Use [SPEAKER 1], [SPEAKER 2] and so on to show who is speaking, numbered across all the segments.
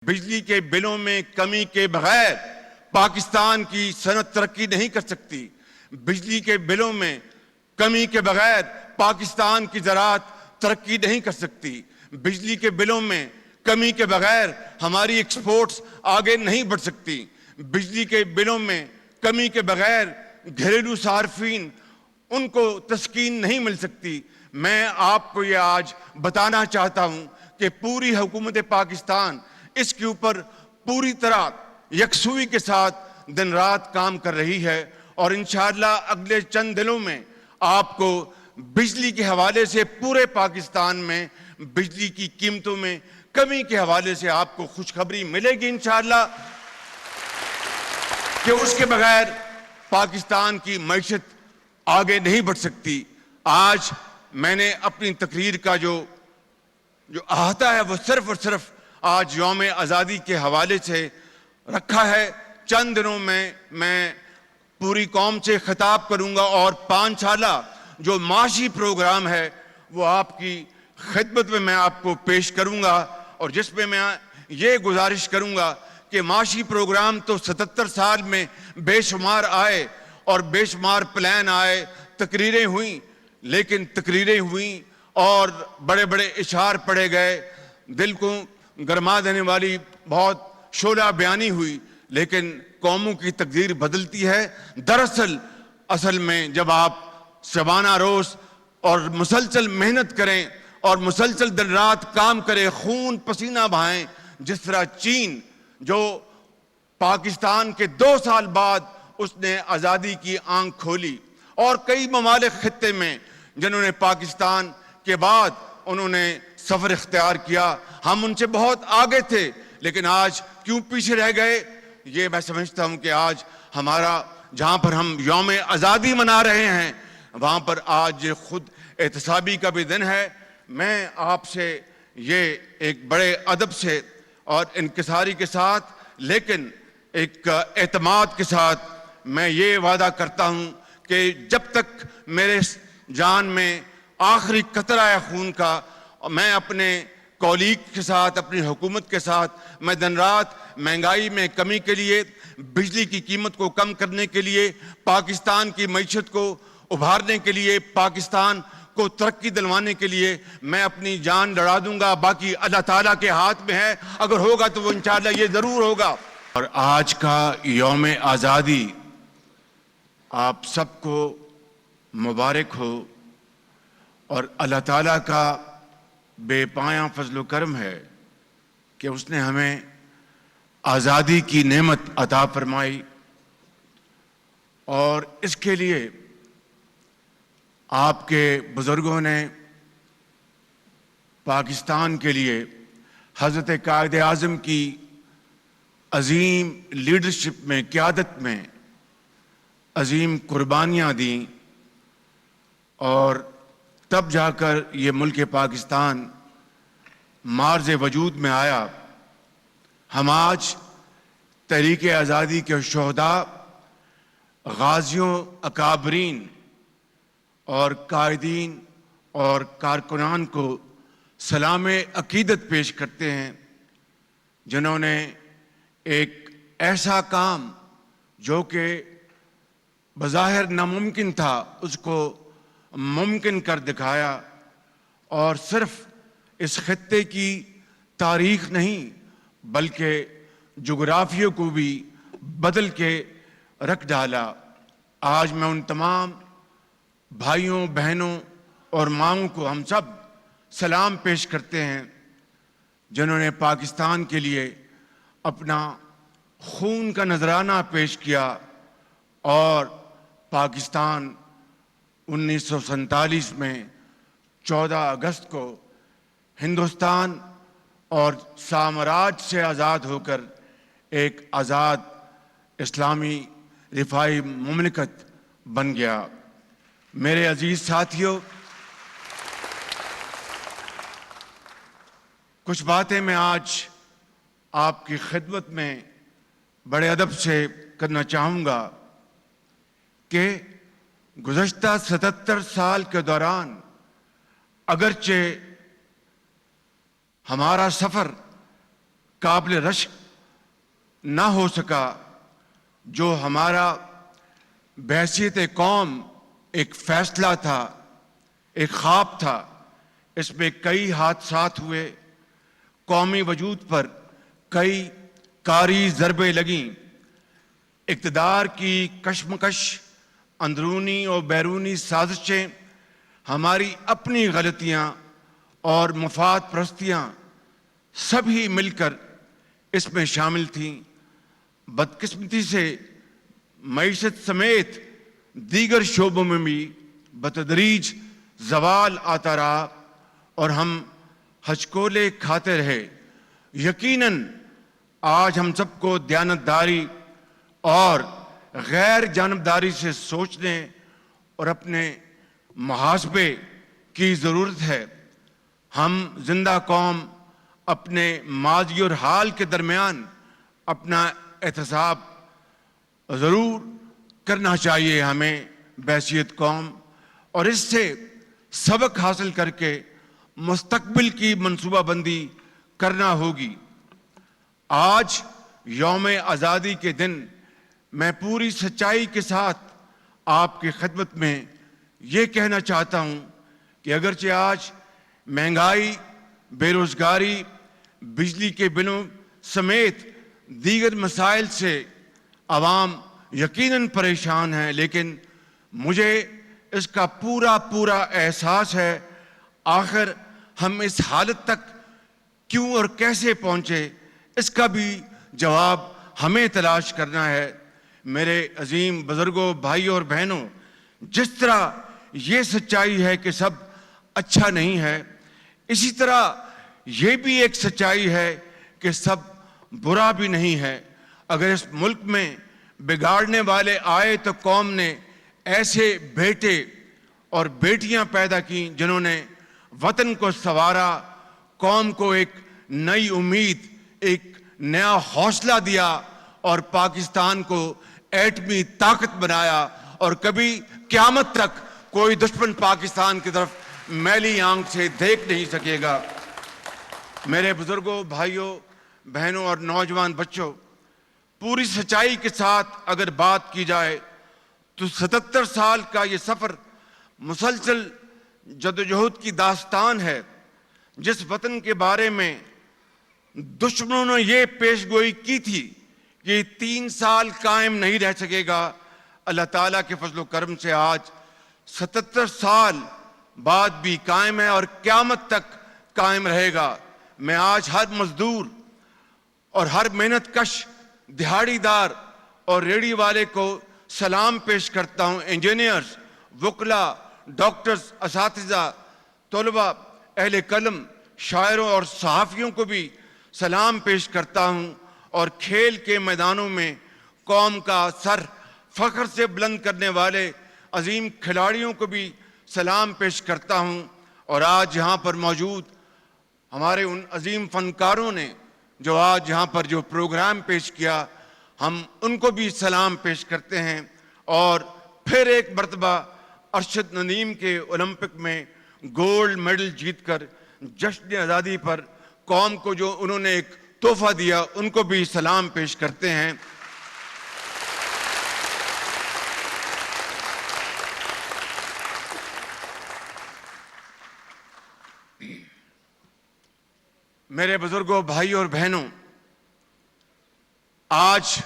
[SPEAKER 1] بجلی کے بلوں میں کمی کے بغیر پاکستان کی صنعت ترقی نہیں کر سکتی۔ بجلی کے بلوں میں کمی کے بغیر پاکستان کی زراعت ترقی نہیں کر سکتی۔ بجلی کے بلوں میں کمی کے بغیر ہماری ایکسپورٹس آگے نہیں بڑھ سکتی۔ بجلی کے بلوں میں کمی کے بغیر گھریلو صارفین ان کو تسکین نہیں مل سکتی۔ میں آپ کو یہ آج بتانا چاہتا ہوں کہ پوری حکومت پاکستان اس کے اوپر پوری طرح یکسوئی کے ساتھ دن رات کام کر رہی ہے، اور انشاءاللہ اگلے چند دنوں میں آپ کو بجلی کے حوالے سے پورے پاکستان میں بجلی کی قیمتوں میں کمی کے حوالے سے آپ کو خوشخبری ملے گی انشاءاللہ، کہ اس کے بغیر پاکستان کی معیشت آگے نہیں بڑھ سکتی۔ آج میں نے اپنی تقریر کا جو احاطہ ہے وہ صرف اور صرف آج یوم آزادی کے حوالے سے رکھا ہے۔ چند دنوں میں پوری قوم سے خطاب کروں گا، اور 5 سالہ جو معاشی پروگرام ہے وہ آپ کی خدمت میں آپ کو پیش کروں گا، اور جس میں یہ گزارش کروں گا کہ معاشی پروگرام تو 77 سال میں بے شمار آئے اور بے شمار پلان آئے، تقریریں ہوئیں، لیکن تقریریں ہوئیں اور بڑے بڑے اشعار پڑھے گئے، دل کو گرما دینے والی بہت شعلہ بیانی ہوئی، لیکن قوموں کی تقدیر بدلتی ہے۔ دراصل اصل میں جب آپ شبانہ روز اور مسلسل محنت کریں اور مسلسل دن رات کام کریں، خون پسینہ بہائیں، جس طرح چین جو پاکستان کے 2 سال بعد اس نے آزادی کی آنکھ کھولی، اور کئی ممالک خطے میں جنہوں نے پاکستان کے بعد انہوں نے سفر اختیار کیا، ہم ان سے بہت آگے تھے، لیکن آج کیوں پیچھے رہ گئے؟ یہ میں سمجھتا ہوں کہ آج ہمارا جہاں پر ہم یوم آزادی منا رہے ہیں وہاں پر آج خود احتسابی کا بھی دن ہے۔ میں آپ سے یہ ایک بڑے ادب سے اور انکساری کے ساتھ لیکن ایک اعتماد کے ساتھ میں یہ وعدہ کرتا ہوں کہ جب تک میرے جان میں آخری قطرہ ہے خون کا، میں اپنے کولیگ کے ساتھ، اپنی حکومت کے ساتھ میں دن رات مہنگائی میں کمی کے لیے، بجلی کی قیمت کو کم کرنے کے لیے، پاکستان کی معیشت کو ابھارنے کے لیے، پاکستان کو ترقی دلوانے کے لیے میں اپنی جان لڑا دوں گا۔ باقی اللہ تعالیٰ کے ہاتھ میں ہے، اگر ہوگا تو وہ انشاءاللہ یہ ضرور ہوگا۔ اور آج کا یوم آزادی آپ سب کو مبارک ہو، اور اللہ تعالیٰ کا بے پایاں فضل و کرم ہے کہ اس نے ہمیں آزادی کی نعمت عطا فرمائی، اور اس کے لیے آپ کے بزرگوں نے پاکستان کے لیے حضرت قائد اعظم کی عظیم لیڈرشپ میں، قیادت میں عظیم قربانیاں دیں، اور تب جا کر یہ ملک پاکستان معرض وجود میں آیا۔ ہم آج تحریک آزادی کے شہداء، غازیوں، اکابرین اور قائدین اور کارکنان کو سلام عقیدت پیش کرتے ہیں، جنہوں نے ایک ایسا کام جو کہ بظاہر ناممکن تھا اس کو ممکن کر دکھایا، اور صرف اس خطے کی تاریخ نہیں بلکہ جغرافیہ کو بھی بدل کے رکھ ڈالا۔ آج میں ان تمام بھائیوں، بہنوں اور ماؤں کو ہم سب سلام پیش کرتے ہیں جنہوں نے پاکستان کے لیے اپنا خون کا نذرانہ پیش کیا، اور پاکستان 1947 میں 14 اگست کو ہندوستان اور سامراج سے آزاد ہو کر ایک آزاد اسلامی رفاعی مملکت بن گیا۔ میرے عزیز ساتھیوں، کچھ باتیں میں آج آپ کی خدمت میں بڑے ادب سے کرنا چاہوں گا کہ گزشتہ 77 سال کے دوران اگرچہ ہمارا سفر قابل رشک نہ ہو سکا، جو ہمارا بحیثیت قوم ایک فیصلہ تھا، ایک خواب تھا، اس میں کئی حادثات ہوئے، قومی وجود پر کئی کاری ضربیں لگیں، اقتدار کی کشمکش، اندرونی اور بیرونی سازشیں، ہماری اپنی غلطیاں اور مفاد پرستیاں سبھی مل کر اس میں شامل تھیں۔ بدقسمتی سے معیشت سمیت دیگر شعبوں میں بھی بتدریج زوال آتا رہا اور ہم ہچکولے کھاتے رہے۔ یقیناً آج ہم سب کو دیانتداری اور غیر جانبداری سے سوچنے اور اپنے محاسبے کی ضرورت ہے۔ ہم زندہ قوم اپنے ماضی اور حال کے درمیان اپنا احتساب ضرور کرنا چاہیے ہمیں بحیثیت قوم، اور اس سے سبق حاصل کر کے مستقبل کی منصوبہ بندی کرنا ہوگی۔ آج یوم آزادی کے دن میں پوری سچائی کے ساتھ آپ کی خدمت میں یہ کہنا چاہتا ہوں کہ اگرچہ آج مہنگائی، بے روزگاری، بجلی کے بلوں سمیت دیگر مسائل سے عوام یقیناً پریشان ہیں، لیکن مجھے اس کا پورا احساس ہے۔ آخر ہم اس حالت تک کیوں اور کیسے پہنچے، اس کا بھی جواب ہمیں تلاش کرنا ہے۔ میرے عظیم بزرگوں، بھائیوں اور بہنوں، جس طرح یہ سچائی ہے کہ سب اچھا نہیں ہے، اسی طرح یہ بھی ایک سچائی ہے کہ سب برا بھی نہیں ہے۔ اگر اس ملک میں بگاڑنے والے آئے تو قوم نے ایسے بیٹے اور بیٹیاں پیدا کیں جنہوں نے وطن کو سنوارا، قوم کو ایک نئی امید، ایک نیا حوصلہ دیا اور پاکستان کو ایٹمی طاقت بنایا، اور کبھی قیامت تک کوئی دشمن پاکستان کی طرف میلی آنکھ سے دیکھ نہیں سکے گا۔ میرے بزرگوں، بھائیوں، بہنوں اور نوجوان بچوں، پوری سچائی کے ساتھ اگر بات کی جائے تو 77 سال کا یہ سفر مسلسل جدوجہد کی داستان ہے۔ جس وطن کے بارے میں دشمنوں نے یہ پیش گوئی کی تھی کہ 3 سال قائم نہیں رہ سکے گا، اللہ تعالیٰ کے فضل و کرم سے آج 77 سال بعد بھی قائم ہے اور قیامت تک قائم رہے گا۔ میں آج ہر مزدور اور ہر محنت کش دہاڑی دار اور ریڑھی والے کو سلام پیش کرتا ہوں۔ انجینئرز، وکلاء، ڈاکٹرز، اساتذہ، طلباء، اہل قلم، شاعروں اور صحافیوں کو بھی سلام پیش کرتا ہوں، اور کھیل کے میدانوں میں قوم کا سر فخر سے بلند کرنے والے عظیم کھلاڑیوں کو بھی سلام پیش کرتا ہوں۔ اور آج یہاں پر موجود ہمارے ان عظیم فنکاروں نے جو آج یہاں پر جو پروگرام پیش کیا، ہم ان کو بھی سلام پیش کرتے ہیں۔ اور پھر ایک مرتبہ ارشد ندیم کے اولمپک میں گولڈ میڈل جیت کر جشن آزادی پر قوم کو جو انہوں نے ایک تحفہ دیا، ان کو بھی سلام پیش کرتے ہیں۔ میرے بزرگوں، بھائیوں اور بہنوں، آج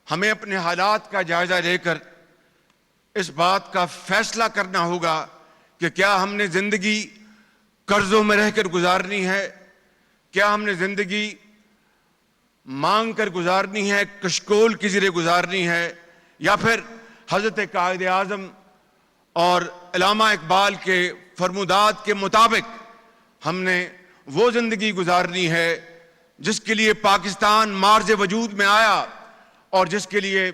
[SPEAKER 1] ہمیں اپنے حالات کا جائزہ لے کر اس بات کا فیصلہ کرنا ہوگا کہ کیا ہم نے زندگی قرضوں میں رہ کر گزارنی ہے، کیا ہم نے زندگی مانگ کر گزارنی ہے، کشکول کی زیر گزارنی ہے، یا پھر حضرت قائد اعظم اور علامہ اقبال کے فرمودات کے مطابق ہم نے وہ زندگی گزارنی ہے جس کے لیے پاکستان مارز وجود میں آیا، اور جس کے لیے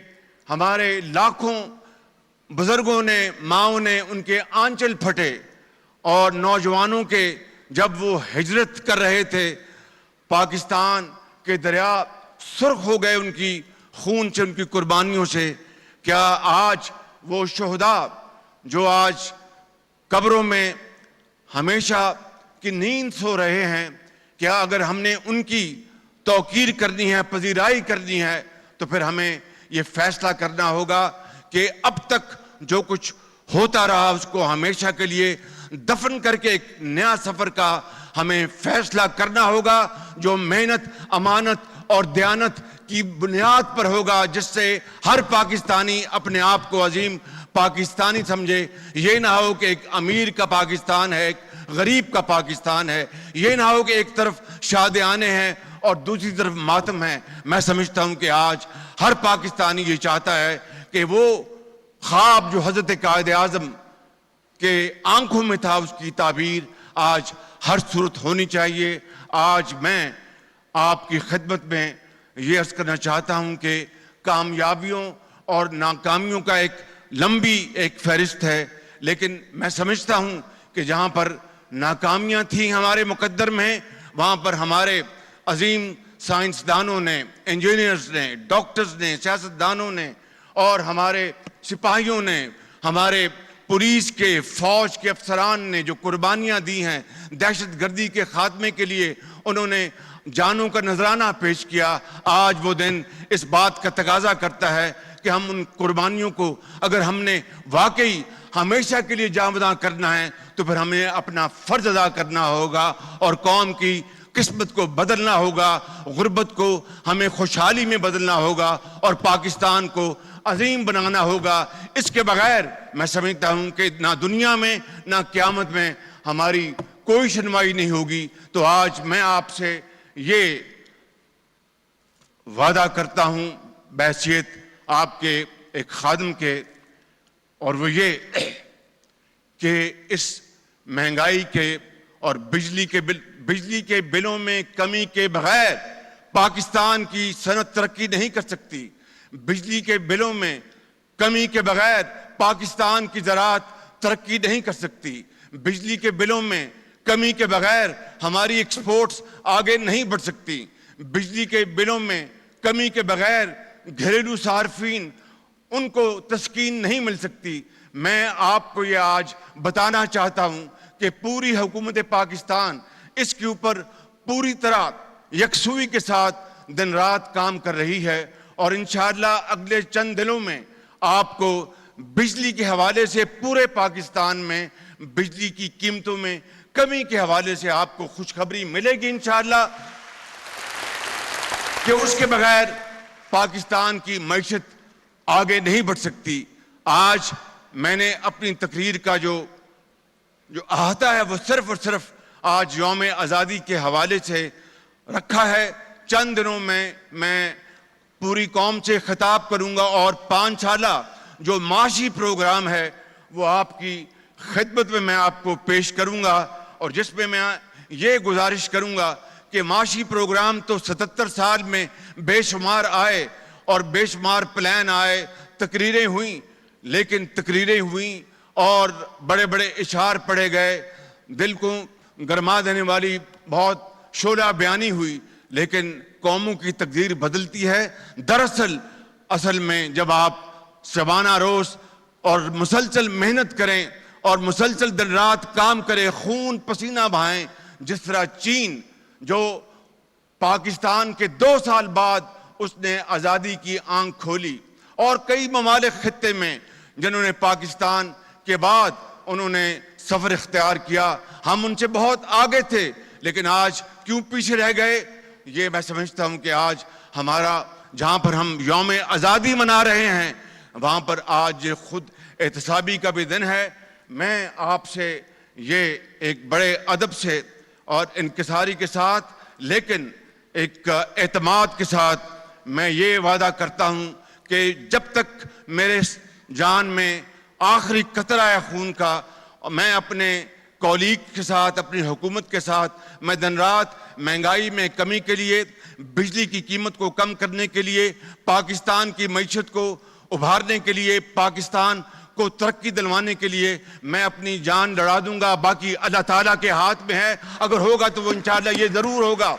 [SPEAKER 1] ہمارے لاکھوں بزرگوں نے، ماؤں نے ان کے آنچل پھٹے، اور نوجوانوں کے جب وہ ہجرت کر رہے تھے پاکستان کے دریا سرخ ہو گئے ان کی خون سے، ان کی قربانیوں سے۔ کیا آج وہ شہداء جو آج قبروں میں ہمیشہ کی نیند سو رہے ہیں، کیا اگر ہم نے ان کی توقیر کرنی ہے، پذیرائی کرنی ہے، تو پھر ہمیں یہ فیصلہ کرنا ہوگا کہ اب تک جو کچھ ہوتا رہا اس کو ہمیشہ کے لیے دفن کر کے ایک نیا سفر کا ہمیں فیصلہ کرنا ہوگا، جو محنت، امانت اور دیانت کی بنیاد پر ہوگا، جس سے ہر پاکستانی اپنے آپ کو عظیم پاکستانی سمجھے۔ یہ نہ ہو کہ ایک امیر کا پاکستان ہے، ایک غریب کا پاکستان ہے، یہ نہ ہو کہ ایک طرف شادیانے ہیں اور دوسری طرف ماتم ہے۔ میں سمجھتا ہوں کہ آج ہر پاکستانی یہ چاہتا ہے کہ وہ خواب جو حضرت قائد اعظم کے آنکھوں میں تھا، اس کی تعبیر آج ہر صورت ہونی چاہیے۔ آج میں آپ کی خدمت میں یہ عرض کرنا چاہتا ہوں کہ کامیابیوں اور ناکامیوں کا ایک لمبی ایک فہرست ہے، لیکن میں سمجھتا ہوں کہ جہاں پر ناکامیاں تھیں ہمارے مقدر میں، وہاں پر ہمارے عظیم سائنسدانوں نے، انجینئرز نے، ڈاکٹرز نے، سیاستدانوں نے اور ہمارے سپاہیوں نے، ہمارے پولیس کے، فوج کے افسران نے جو قربانیاں دی ہیں دہشت گردی کے خاتمے کے لیے، انہوں نے جانوں کا نذرانہ پیش کیا۔ آج وہ دن اس بات کا تقاضا کرتا ہے کہ ہم ان قربانیوں کو اگر ہم نے واقعی ہمیشہ کے لیے جاوداں کرنا ہے تو پھر ہمیں اپنا فرض ادا کرنا ہوگا اور قوم کی قسمت کو بدلنا ہوگا، غربت کو ہمیں خوشحالی میں بدلنا ہوگا اور پاکستان کو عظیم بنانا ہوگا۔ اس کے بغیر میں سمجھتا ہوں کہ نہ دنیا میں نہ قیامت میں ہماری کوئی شنوائی نہیں ہوگی۔ تو آج میں آپ سے یہ وعدہ کرتا ہوں بحیثیت آپ کے ایک خادم کے، اور وہ یہ کہ اس مہنگائی کے اور بجلی کے بلوں میں کمی کے بغیر پاکستان کی صنعت ترقی نہیں کر سکتی۔ بجلی کے بلوں میں کمی کے بغیر پاکستان کی زراعت ترقی نہیں کر سکتی۔ بجلی کے بلوں میں کمی کے بغیر ہماری ایکسپورٹس آگے نہیں بڑھ سکتی۔ بجلی کے بلوں میں کمی کے بغیر گھریلو صارفین ان کو تسکین نہیں مل سکتی۔ میں آپ کو یہ آج بتانا چاہتا ہوں کہ پوری حکومت پاکستان اس کے اوپر پوری طرح یکسوئی کے ساتھ دن رات کام کر رہی ہے، اور انشاءاللہ اگلے چند دنوں میں آپ کو بجلی کے حوالے سے پورے پاکستان میں بجلی کی قیمتوں میں کمی کے حوالے سے آپ کو خوشخبری ملے گی انشاءاللہ، کہ اس کے بغیر پاکستان کی معیشت آگے نہیں بڑھ سکتی۔ آج میں نے اپنی تقریر کا جو احاطہ ہے وہ صرف اور صرف آج یوم آزادی کے حوالے سے رکھا ہے۔ چند دنوں میں پوری قوم سے خطاب کروں گا اور 5 سالہ جو معاشی پروگرام ہے وہ آپ کی خدمت میں آپ کو پیش کروں گا، اور جس میں یہ گزارش کروں گا کہ معاشی پروگرام تو 77 سال میں بے شمار آئے اور بے شمار پلان آئے، تقریریں ہوئیں، لیکن تقریریں ہوئیں اور بڑے بڑے اشعار پڑھے گئے، دل کو گرما دینے والی بہت شعلہ بیانی ہوئی، لیکن قوموں کی تقدیر بدلتی ہے۔ دراصل اصل میں جب آپ شبانہ روز اور مسلسل محنت کریں اور مسلسل دن رات کام کریں، خون پسینہ بہائیں، جس طرح چین جو پاکستان کے 2 سال بعد اس نے آزادی کی آنکھ کھولی، اور کئی ممالک خطے میں جنہوں نے پاکستان کے بعد انہوں نے سفر اختیار کیا، ہم ان سے بہت آگے تھے، لیکن آج کیوں پیچھے رہ گئے؟ یہ میں سمجھتا ہوں کہ آج ہمارا جہاں پر ہم یوم آزادی منا رہے ہیں وہاں پر آج خود احتسابی کا بھی دن ہے۔ میں آپ سے یہ ایک بڑے ادب سے اور انکساری کے ساتھ لیکن ایک اعتماد کے ساتھ میں یہ وعدہ کرتا ہوں کہ جب تک میرے جان میں آخری قطرہ ہے خون کا، میں اپنے کولیگ کے ساتھ، اپنی حکومت کے ساتھ میں دن رات مہنگائی میں کمی کے لیے، بجلی کی قیمت کو کم کرنے کے لیے، پاکستان کی معیشت کو ابھارنے کے لیے، پاکستان کو ترقی دلوانے کے لیے میں اپنی جان لڑا دوں گا۔ باقی اللہ تعالیٰ کے ہاتھ میں ہے، اگر ہوگا تو وہ انشاءاللہ یہ ضرور ہوگا